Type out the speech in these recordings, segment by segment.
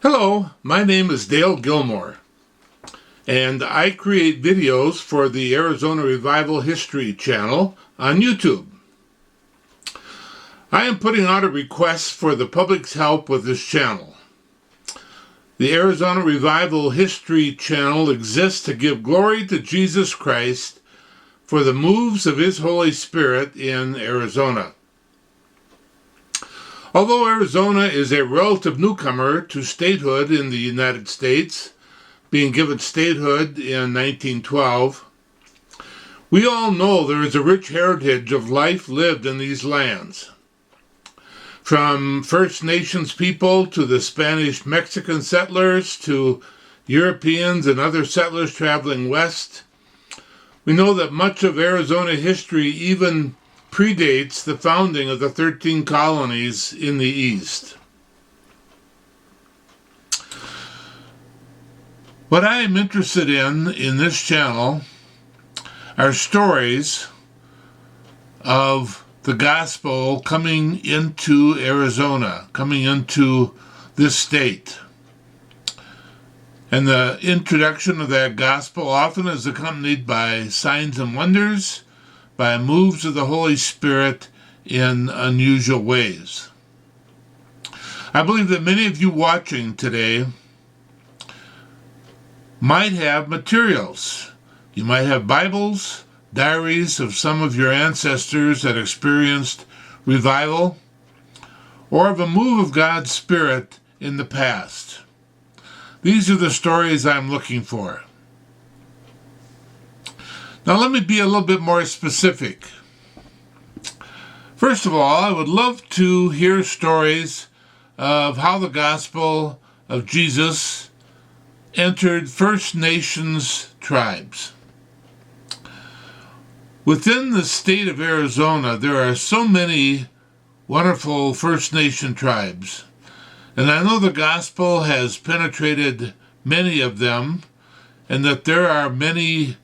Hello, my name is Dale Gilmore, and I create videos for the Arizona Revival History channel on YouTube. I am putting out a request for the public's help with this channel. The Arizona Revival History channel exists to give glory to Jesus Christ for the moves of His Holy Spirit in Arizona. Although Arizona is a relative newcomer to statehood in the United States, being given statehood in 1912, we all know there is a rich heritage of life lived in these lands. From First Nations people to the Spanish-Mexican settlers to Europeans and other settlers traveling west, we know that much of Arizona history even predates the founding of the 13 colonies in the East. What I am interested in this channel are stories of the gospel coming into Arizona, coming into this state. And the introduction of that gospel often is accompanied by signs and wonders, by moves of the Holy Spirit in unusual ways. I believe that many of you watching today might have materials. You might have Bibles, diaries of some of your ancestors that experienced revival, or of a move of God's Spirit in the past. These are the stories I'm looking for. Now let me be a little bit more specific. First of all, I would love to hear stories of how the gospel of Jesus entered First Nations tribes. Within the state of Arizona, there are so many wonderful First Nation tribes, and I know the gospel has penetrated many of them, and that there are many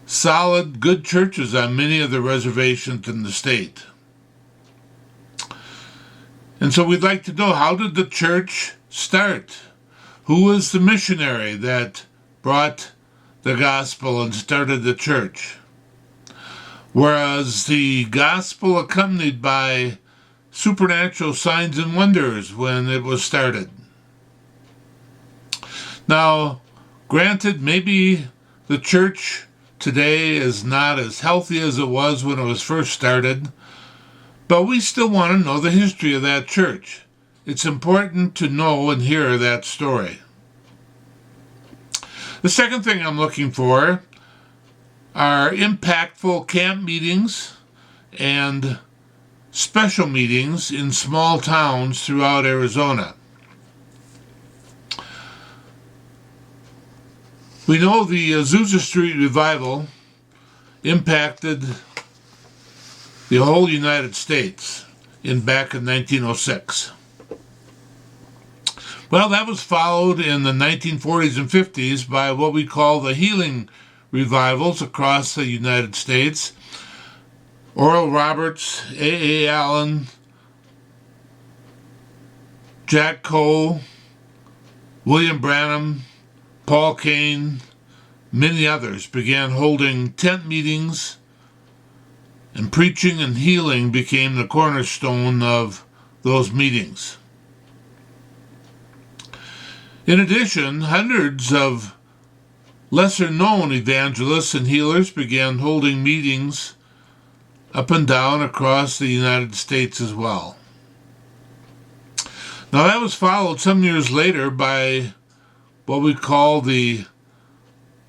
solid, good churches on many of the reservations in the state. And so we'd like to know, how did the church start? Who was the missionary that brought the gospel and started the church? Whereas the gospel accompanied by supernatural signs and wonders when it was started. Now, granted, maybe the church today is not as healthy as it was when it was first started, but we still want to know the history of that church. It's important to know and hear that story. The second thing I'm looking for are impactful camp meetings and special meetings in small towns throughout Arizona. We know the Azusa Street Revival impacted the whole United States back in 1906. Well, that was followed in the 1940s and 50s by what we call the healing revivals across the United States. Oral Roberts, A.A. Allen, Jack Coe, William Branham, Paul Cain, many others began holding tent meetings, and preaching and healing became the cornerstone of those meetings. In addition, hundreds of lesser-known evangelists and healers began holding meetings up and down across the United States as well. Now that was followed some years later by what we call the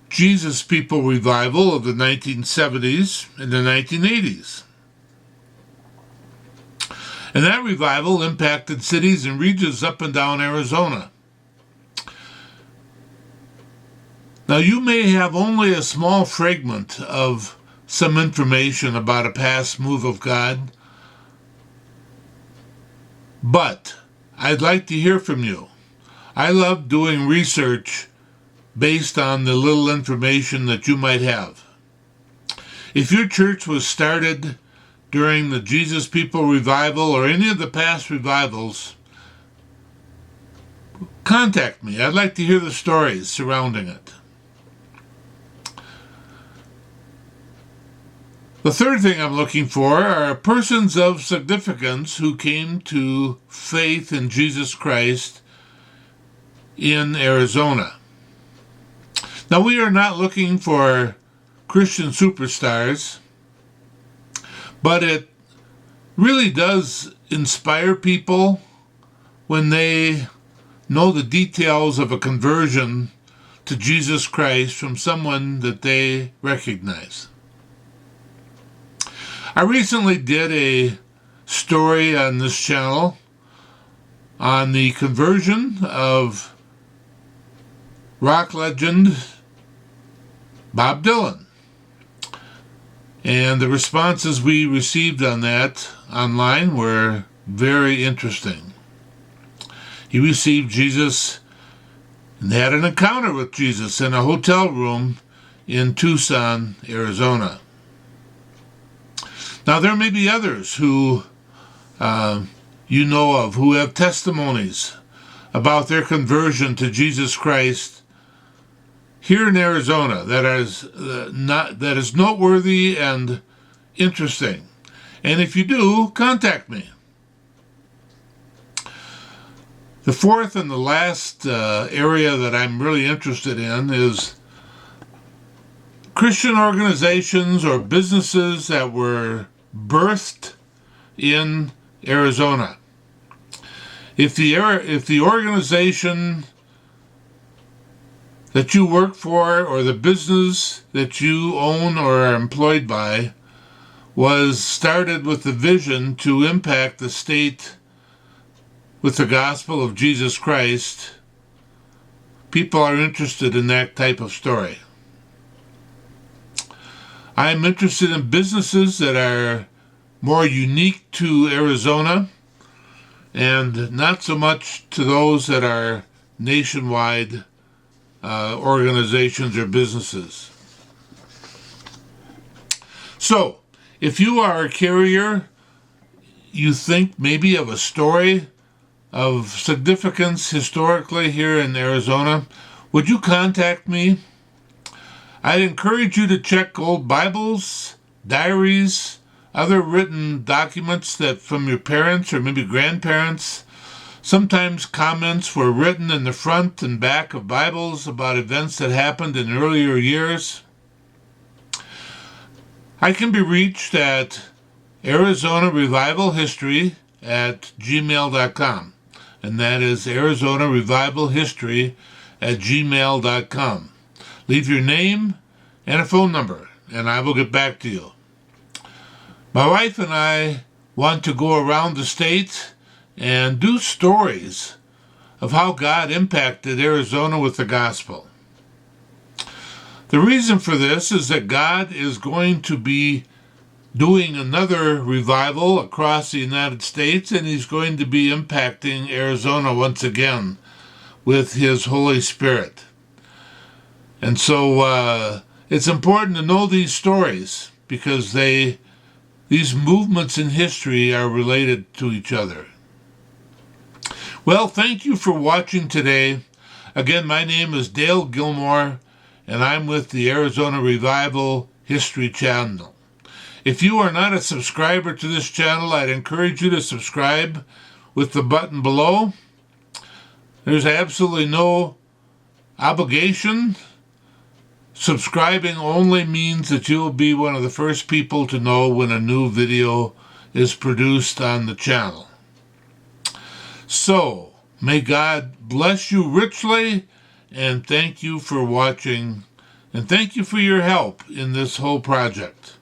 Jesus People revival of the 1970s and the 1980s. And that revival impacted cities and regions up and down Arizona. Now, you may have only a small fragment of some information about a past move of God, but I'd like to hear from you. I love doing research based on the little information that you might have. If your church was started during the Jesus People revival or any of the past revivals, contact me. I'd like to hear the stories surrounding it. The third thing I'm looking for are persons of significance who came to faith in Jesus Christ in Arizona. Now, we are not looking for Christian superstars, but it really does inspire people when they know the details of a conversion to Jesus Christ from someone that they recognize. I recently did a story on this channel on the conversion of rock legend Bob Dylan. And the responses we received on that online were very interesting. He received Jesus and had an encounter with Jesus in a hotel room in Tucson, Arizona. Now, there may be others who you know of who have testimonies about their conversion to Jesus Christ here in Arizona that is noteworthy and interesting. And if you do, contact me. The fourth and the last area that I'm really interested in is Christian organizations or businesses that were birthed in Arizona. If the organization that you work for or the business that you own or are employed by was started with the vision to impact the state with the gospel of Jesus Christ, people are interested in that type of story. I'm interested in businesses that are more unique to Arizona and not so much to those that are nationwide organizations or businesses. So, if you are a carrier, you think maybe of a story of significance historically here in Arizona, would you contact me? I'd encourage you to check old Bibles, diaries, other written documents that from your parents or maybe grandparents. Sometimes comments were written in the front and back of Bibles about events that happened in earlier years. I can be reached at Arizona Revival History at gmail.com, and that is Arizona Revival History at gmail.com. Leave your name and a phone number, and I will get back to you. My wife and I want to go around the state and do stories of how God impacted Arizona with the gospel. The reason for this is that God is going to be doing another revival across the United States, and he's going to be impacting Arizona once again with his Holy Spirit. And so it's important to know these stories because these movements in history are related to each other. Well, thank you for watching today. Again, my name is Dale Gilmore, and I'm with the Arizona Revival History Channel. If you are not a subscriber to this channel, I'd encourage you to subscribe with the button below. There's absolutely no obligation. Subscribing only means that you'll be one of the first people to know when a new video is produced on the channel. So, may God bless you richly and thank you for watching, and thank you for your help in this whole project.